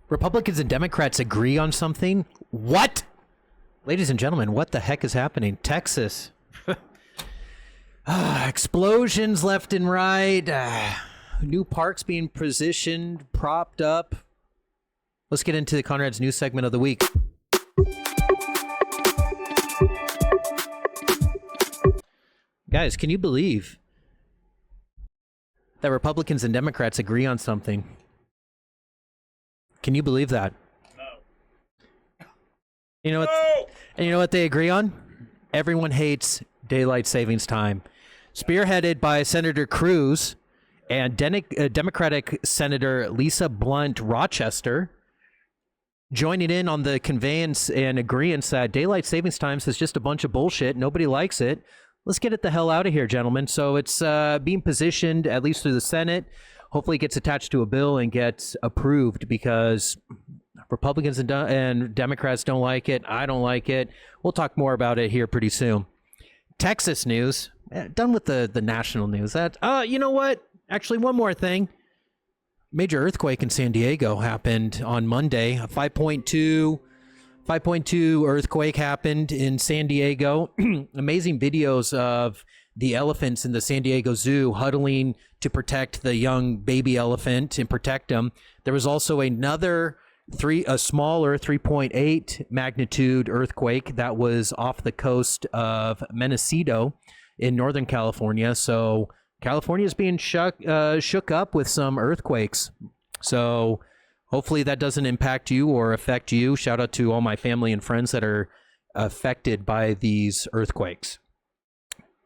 Republicans and Democrats agree on something? What? Ladies and gentlemen, what the heck is happening? Texas. Explosions left and right. New parks being positioned, propped up. Let's get into the Konrad's news segment of the week. Guys, can you believe that Republicans and Democrats agree on something? Can you believe that? No. You know what? No! And you know what they agree on? Everyone hates daylight savings time. Spearheaded by Senator Cruz and Democratic Senator Lisa Blunt Rochester, joining in on the conveyance and agreeance that daylight savings times is just a bunch of bullshit. Nobody likes it. Let's get it the hell out of here, gentlemen. So it's being positioned, at least through the Senate. Hopefully it gets attached to a bill and gets approved, because Republicans and Democrats don't like it. I don't like it. We'll talk more about it here pretty soon. Texas news. Done with the national news. You know what? Actually, one more thing. Major earthquake in San Diego happened on Monday. A 5.2 earthquake happened in San Diego. Amazing videos of the elephants in the San Diego Zoo huddling to protect the young baby elephant and protect them. There was also another a smaller 3.8 magnitude earthquake that was off the coast of Mendocino in Northern California. So California is being shook up with some earthquakes. So hopefully that doesn't impact you or affect you. Shout out to all my family and friends that are affected by these earthquakes.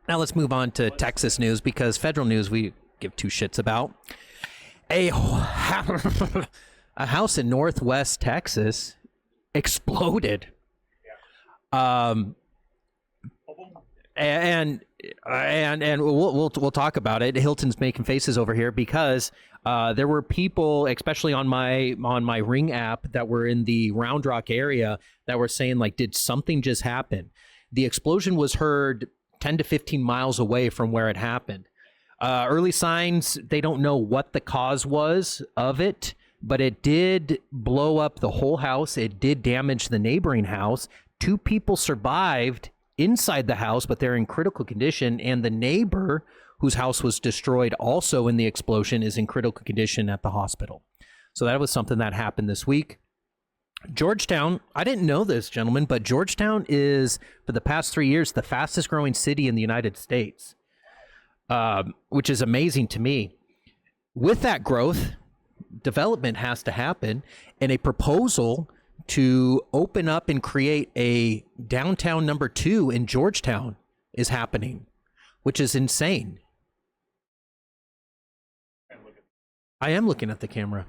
Now let's move on to Texas news, because federal news we give two shits about. A house in Northwest Texas exploded. And we'll talk about it. Hilton's making faces over here because there were people, especially on my Ring app, that were in the Round Rock area that were saying, like, did something just happen? The explosion was heard 10 to 15 miles away from where it happened. Early signs, they don't know what the cause was of it, but it did blow up the whole house. It did damage the neighboring house. 2 people survived inside the house, but they're in critical condition, and the neighbor whose house was destroyed also in the explosion is in critical condition at the hospital. So that was something that happened this week. Georgetown, I didn't know this, gentlemen, but Georgetown is, for the past 3 years, the fastest growing city in the United States, which is amazing to me. With that growth, development has to happen, and a proposal to open up and create a downtown number 2 in Georgetown is happening, which is insane. I am looking at the camera.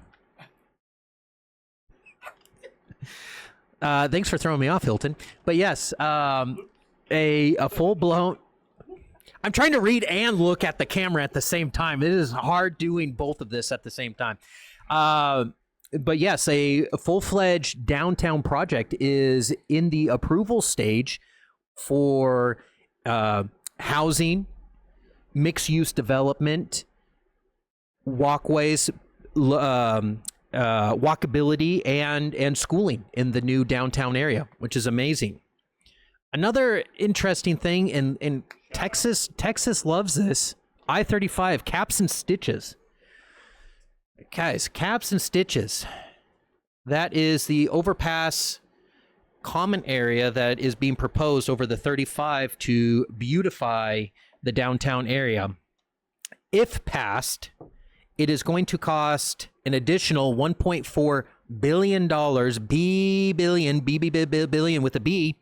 Thanks for throwing me off, Hilton. But yes, a full-blown... I'm trying to read and look at the camera at the same time. It is hard doing both of this at the same time. But yes, a full-fledged downtown project is in the approval stage for housing, mixed-use development, walkways, walkability, and schooling in the new downtown area, which is amazing. Another interesting thing in Texas loves this. I-35, caps and stitches. Guys, caps and stitches. That is the overpass common area that is being proposed over the 35 to beautify the downtown area. If passed, it is going to cost an additional $1.4 billion, billion with a B,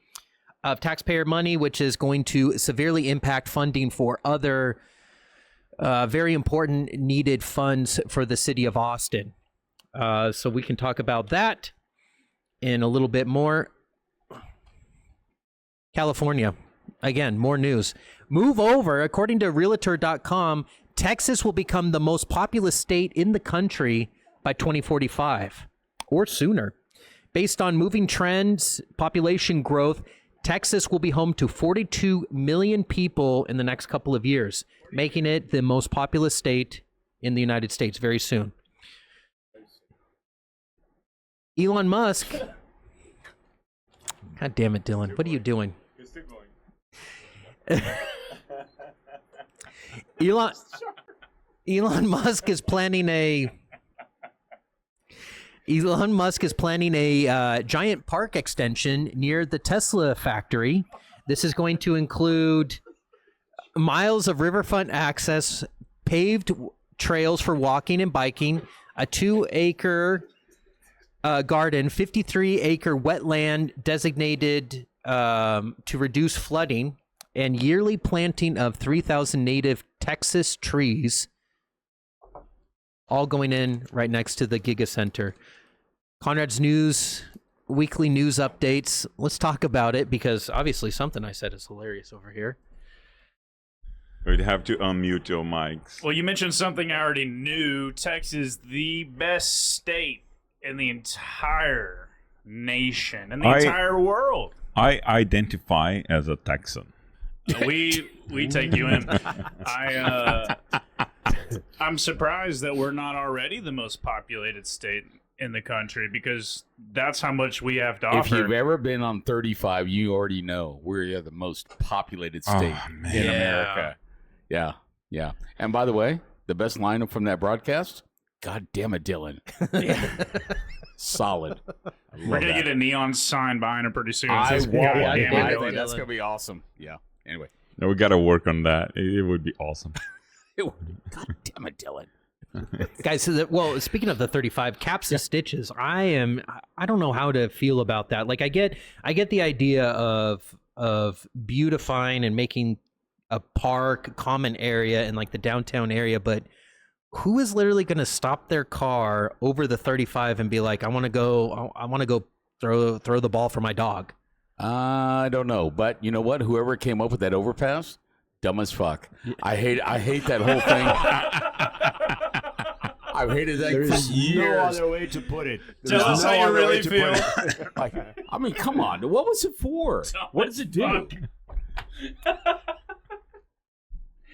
of taxpayer money, which is going to severely impact funding for other very important needed funds for the city of Austin. So we can talk about that in a little bit more. California, again, more news. Move over, according to Realtor.com, Texas will become the most populous state in the country by 2045 or sooner. Based on moving trends, population growth, Texas will be home to 42 million people in the next couple of years, making it the most populous state in the United States very soon. Elon Musk. God damn it, Dylan. What are you doing? Still going. Elon Musk is planning a giant park extension near the Tesla factory. This is going to include miles of riverfront access, paved trails for walking and biking, a 2-acre garden, 53-acre wetland designated to reduce flooding, and yearly planting of 3,000 native Texas trees, all going in right next to the Gigacenter. Konrad's weekly news updates. Let's talk about it, because obviously something I said is hilarious over here. We'd have to unmute your mics. Well, you mentioned something I already knew. Texas, the best state in the entire nation, in the entire world. I identify as a Texan. We take you in. I'm surprised that we're not already the most populated state in the country, because that's how much we have to If offer. you've ever been on 35, you already know we're the most populated state in America. Yeah, yeah. And by the way, the best lineup from that broadcast, God damn it, Dylan. Solid. We're going to get a neon sign behind it pretty soon. I Says, think "God damn it, Dylan." that's going to be awesome. Yeah. Anyway. No, we got to work on that. It would be awesome. God damn it, Dylan. Guys, well, speaking of the 35 caps and stitches, I don't know how to feel about that. Like, I get the idea of beautifying and making a park, common area in like the downtown area, but who is literally going to stop their car over the 35 and be like, I want to go throw the ball for my dog? I don't know, but you know what? Whoever came up with that overpass, dumb as fuck. I hate that whole thing. I've hated that for years. No other way to put it. Tell us how you really feel. Like, I mean, come on. What was it for? What does it do?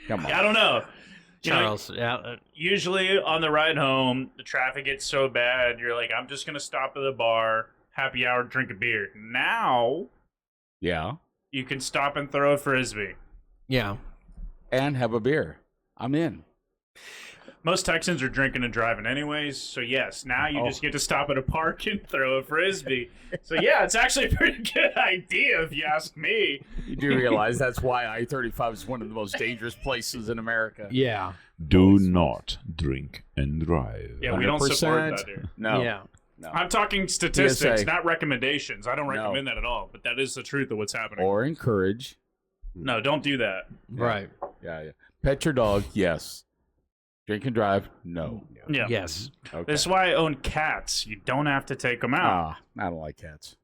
Come on. I don't know. Charles, Usually on the ride home, the traffic gets so bad, you're like, I'm just going to stop at the bar, happy hour, drink a beer. Now, Yeah. you can stop and throw a Frisbee. yeah. And have a beer. I'm in. Most Texans are drinking and driving anyways, so yes, now you just get to stop at a park and throw a Frisbee. So yeah, it's actually a pretty good idea if you ask me. You do realize that's why I-35 is one of the most dangerous places in America. Yeah. Do not drink and drive. Yeah, we don't support 100%. that here. No. Yeah. No. I'm talking statistics, PSA. not recommendations. I don't recommend that at all, but that is the truth of what's happening. Or encourage. No, don't do that. Right. Yeah. Pet your dog, yes. Drink and drive, no. Yeah. Yes. Okay. This is why I own cats. You don't have to take them out. I don't like cats.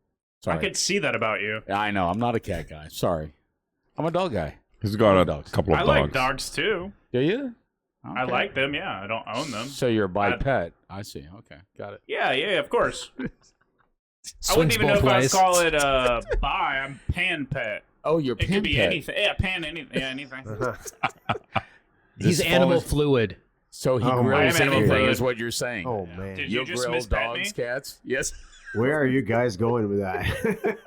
Sorry. I could see that about you. Yeah, I know. I'm not a cat guy. Sorry. I'm a dog guy. He's got a Dogs. couple of I dogs. like dogs too. Do you? I Okay. like them, yeah. I don't own them. So you're a by pet. I see. Okay. Got it. Yeah, of course. I Swings wouldn't even know both if I'd ways. call it buy. I'm pan pet. Oh, you're It pin could be pet. anything. Yeah, pan anything. Yeah, anything. He's This animal falls- fluid. So he Oh, grills I am animal anything fluid. is what you're saying. Oh man, Did You'll you just grill mispet dogs, me? cats? Yes. where are you guys going with that?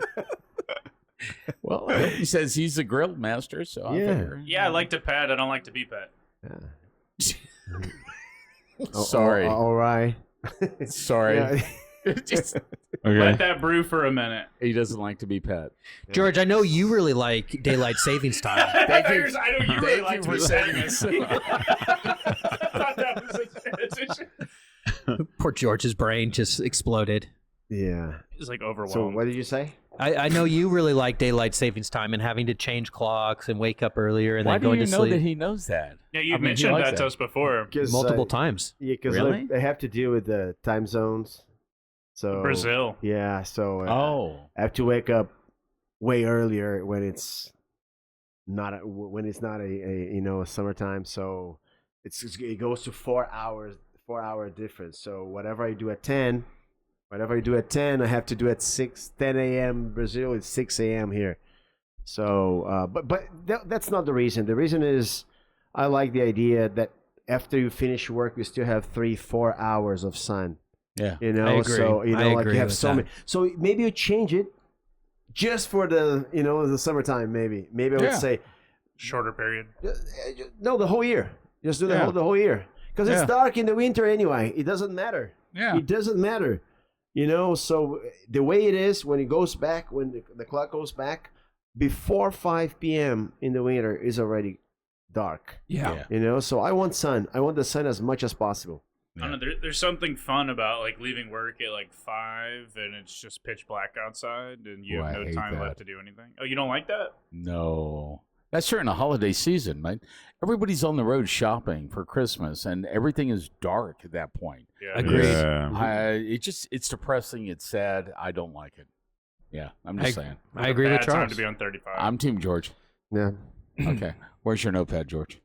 Well, he says he's a grill master, so I Yeah. figure. Yeah, I like to pet. I don't like to be pet. Sorry. All right. Sorry. Yeah. Okay. Let that brew for a minute. He doesn't like to be pet. George, I know you really like daylight savings time. I know you really like to for be saying pet. this. I thought that was a transition. Poor George's brain just exploded. Yeah. It's like overwhelmed. So what did you say? I know you really like daylight savings time and having to change clocks and wake up earlier and Why then do going you to know sleep that he knows that? Yeah, I you mean, he mentioned likes that to us before. multiple times. Yeah, because Really? I have to deal with the time zones. So Brazil. Yeah. So Oh. I have to wake up way earlier when it's not a summertime. So it goes to 4 hours, 4 hour difference. So whatever I do at 10, I have to do at 10 a.m. Brazil. It's 6 a.m. here. So, that's not the reason. The reason is I like the idea that after you finish work, you still have 3-4 hours of sun. Yeah. You know, I agree. so I like agree you have with so that. many. So maybe you change it just for the the summertime. Maybe I would say Shorter period. no, the whole year. Just do the Yeah. whole year because it's Yeah. dark in the winter anyway. It doesn't matter. Yeah. It doesn't matter. So the way it is when it goes back, when the clock goes back, before 5 p.m. in the winter is already dark. Yeah. So I want sun. I want the sun as much as possible. I don't know, there's something fun about like leaving work at like 5 and it's just pitch black outside and you have I no hate time that. left to do anything. Oh, you don't like that? No. That's during the holiday season, right? Everybody's on the road shopping for Christmas, and everything is dark at that point. Yeah. Agreed. Yeah. It's depressing. It's sad. I don't like it. Yeah, I'm just saying. I agree with Bad time Charles. to be on 35. I'm Team George. Yeah. Okay. Where's your notepad, George?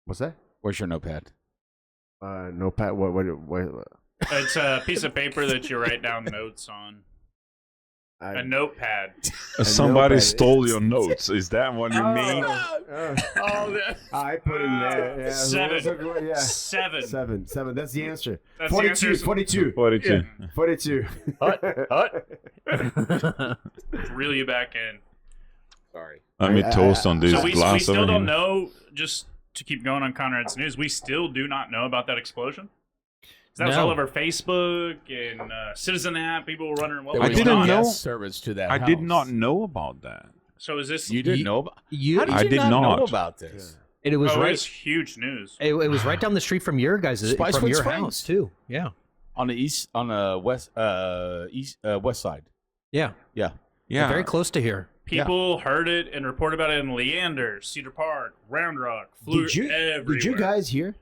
What's that? Where's your notepad? No, Pat. What? It's a piece of paper that you write down notes on. A notepad. Somebody notepad. stole your notes. Is that what you mean? I put in there. Yeah, Seven. Yeah. Seven. Seven. That's the answer. That's the answer. 42. 42. 42. Reel you back in. Sorry. Let me toast on this So we glass still over don't here. know, just to keep going on Konrad's news, we still do not know about that explosion? That was No. all over Facebook and Citizen app. People were wondering what There I was was didn't going on. know. guest service to that I house. did not know about that. So is this... You didn't Ye- know about You, How did I you did not know not. about this? it was Oh, right. it's huge news. It was right down the street from your guys' Spicewood from your Springs. house too. Yeah. On the west side. Yeah. Yeah. Yeah. Very close to here. People heard it and reported about it in Leander, Cedar Park, Round Rock, flew Did you everywhere. guys hear?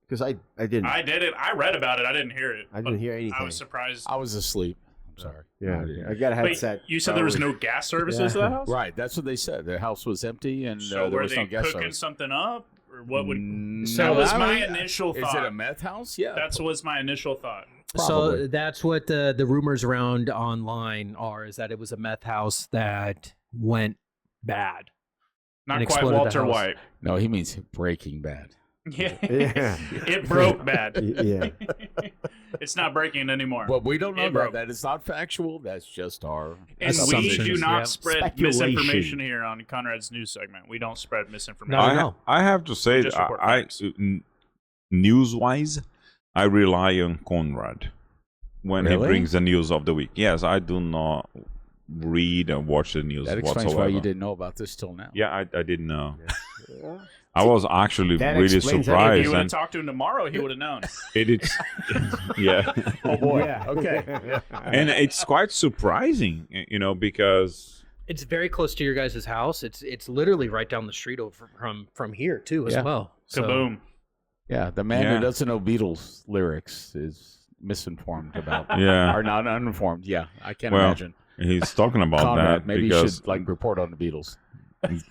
Because I didn't. I did it. I read about it. I didn't hear it. I didn't but hear anything. I was surprised. I was asleep. I'm sorry. Yeah, I got a Wait, headset. you said there was no gas services to that house? Right. That's what they said. The house was empty and So there were was they no guest cooking service. something up? Or what would... So that was I my mean, initial thought. Is it a meth house? Yeah. That was my initial thought. So Probably. that's what the rumors around online are, is that it was a meth house that went bad. Not And quite exploded the Walter house. White. No, he means Breaking Bad. Yeah. Yeah. It broke bad. Yeah. It's not breaking anymore. Well, we don't know It broke. that. It's not factual. That's just our And we assumptions, do not yeah. spread Speculation. misinformation here on Konrad's news segment. We don't spread misinformation. No, I, no. I have to say, Just that report facts. news-wise, I rely on Konrad when Really? he brings the news of the week. Yes, I do not read and watch the news That explains whatsoever. why you didn't know about this till now. Yeah, I didn't know. I was actually That really explains that. If surprised, you would have and talked to him tomorrow, he would have known. it's yeah, Oh boy. Yeah. Okay. and it's quite surprising, because It's very close to your guys' house. It's literally right down the street over from here too as Yeah. well. So Kaboom. Yeah, the man Yeah. who doesn't know Beatles lyrics is misinformed about. Yeah. Or not uninformed. Yeah, I can't Well, imagine. he's talking about Conrad, that maybe you because should report on the Beatles.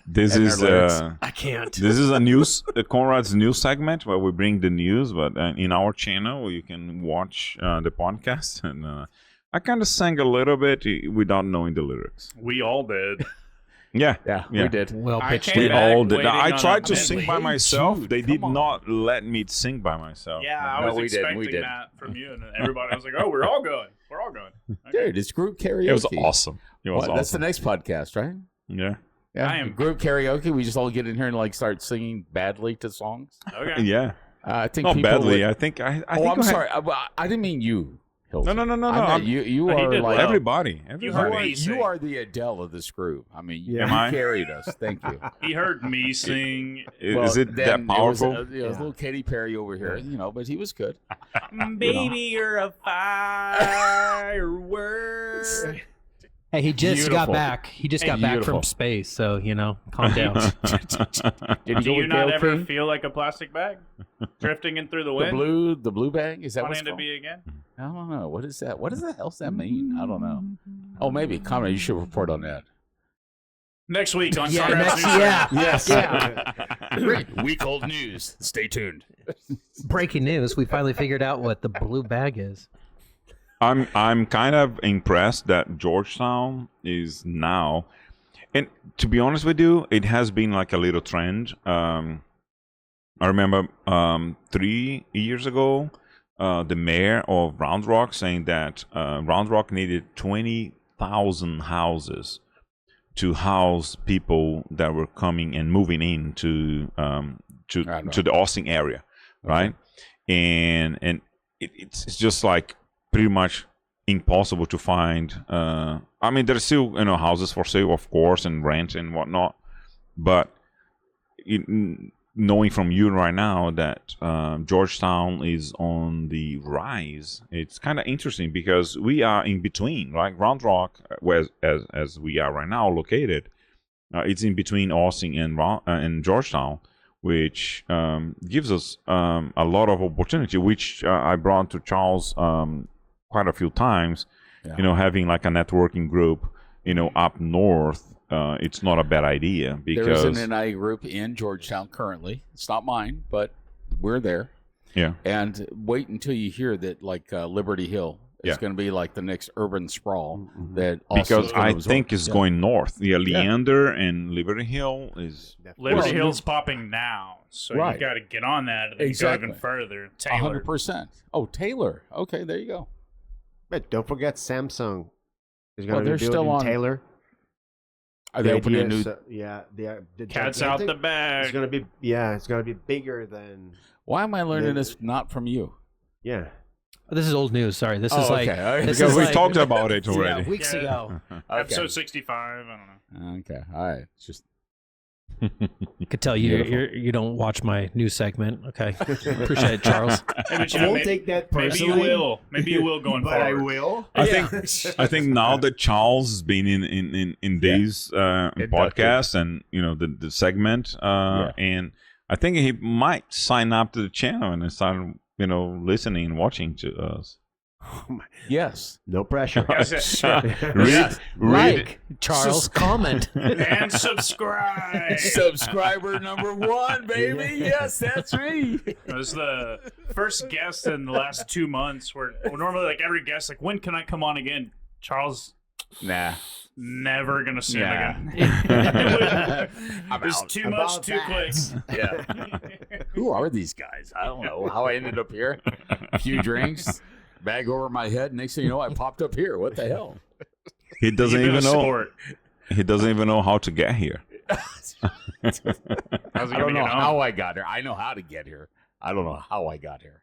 this and is their lyrics. I can't. this is a news Conrad's news segment where we bring the news, but in our channel you can watch the podcast, and I kind of sang a little bit without knowing the lyrics. We all did. Yeah, Yeah, yeah. we did. Well I pitched came We in. back all did. waiting I on tried a to Bentley. sing by myself. Dude, They come did on. not let me sing by myself. Yeah, I No, was we didn't. expecting We didn't. that from you, and everybody. I was like, "Oh, we're all going. We're all going." Okay. Dude, it's group karaoke. It was awesome. It was What? That's the awesome. next podcast, right? Yeah. Yeah, I am- group karaoke. We just all get in here and like start singing badly to songs. Okay. Yeah. I think Not people badly. would- I think I oh, think I'm I had- sorry. I didn't mean you. Hilton. No. I meant you But he are did like well. Everybody. You heard Everybody. me sing. you are the Adele of this group. I mean, Yeah. you Am I? carried us. Thank you. He heard me sing. Is it then that It powerful? was a little Katy Perry over here, but he was good. Baby, you're a firework. Hey, he just got Beautiful. back. He just got back Beautiful. from space, so calm down. Did Do go you with not Gail ever King? feel like a plastic bag drifting in through the the wind? blue bag? Is that what's Wanting to called? be again? I don't know. What is that? What does the hell does that mean? I don't know. Oh, maybe. Conrad, you should report on that. Next week on Yeah, Konrad's next- News yeah. Segment. Yeah. Great. Week old news. Stay tuned. Breaking news: we finally figured out what the blue bag is. I'm kind of impressed that Georgetown is now, and to be honest with you, it has been like a little trend. I remember 3 years ago, the mayor of Round Rock saying that Round Rock needed 20,000 houses to house people that were coming and moving in to the Austin area, right? And it's just like pretty much impossible to find. I mean, there's still houses for sale, of course, and rent and whatnot, but knowing from you right now that Georgetown is on the rise, it's kind of interesting because we are in between, right? Round Rock, as we are right now located, it's in between Austin and Georgetown, which gives us a lot of opportunity, which I brought to Charles quite a few times. Having like a networking group, up north, it's not a bad idea because there isn't an IA group in Georgetown currently. It's not mine, but we're there. Yeah. And wait until you hear that, like Liberty Hill is going to be like the next urban sprawl. That also because I think is going north. Yeah, Leander and Liberty Hill is Liberty Hill's popping now, so you got to get on that and then go even further. Taylor. 100%. Oh, Taylor. Okay, there you go. But don't forget Samsung is going to be still building on Taylor. Are they opening a new? They are. Cat's out the bag. It's going to be. Yeah, it's going to be bigger than. Why am I learning this not from you? Yeah. This is old news. Sorry, this is okay. this because is we like, talked about it already. weeks ago. Episode 65. I don't know. Okay, all right. It's just I could tell you don't watch my news segment. Okay, appreciate it, Charles. Hey, but I won't take that personally. Maybe you will going but I forward. will. I think now that Charles has been in these podcasts and the segment, and I think he might sign up to the channel and start listening and watching to us. yes. No pressure. Read Charles, comment. And subscribe. Subscriber number 1, baby. Yes, that's me. It was the first guest in the last 2 months where normally like every guest like, when can I come on again? Charles, Nah. never gonna see him again. There's too much, too quick. Yeah. Who are these guys? I don't know how I ended up here. A few drinks, bag over my head. Next thing you know, I popped up here. What the hell? He doesn't Even even a know. sport. He doesn't even know how to get here. How's it I gonna don't know get how home? I got here. I know how to get here. I don't know how I got here.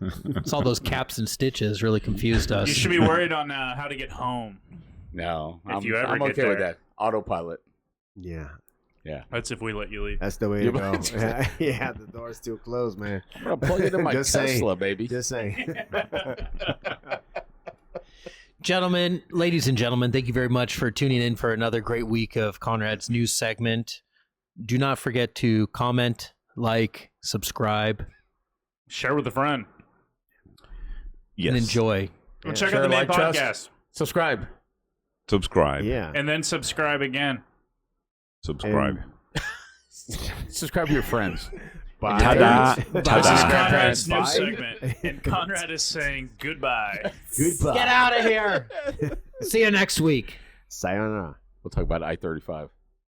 It's all those caps and stitches really confused us. You should be worried on how to get home. No, If you ever I'm get okay with there. that. Autopilot. Yeah. That's if we let you leave. That's the way to go. Yeah, the door's still closed, man. I'm gonna plug it in my Just Tesla, saying. baby. Just saying. Gentlemen, ladies and gentlemen, thank you very much for tuning in for another great week of Konrad's news segment. Do not forget to comment, like, subscribe, Share with a friend. Yes. and enjoy. Go check Share, out the main like, trust. podcast. Subscribe. Subscribe. Yeah. And then subscribe again. Subscribe. Subscribe to your friends. Bye. Ta-da. This is Ta-da. Conrad's Bye. news segment. And Conrad is saying goodbye. Goodbye. Get out of here. See you next week. Sayonara. We'll talk about I-35.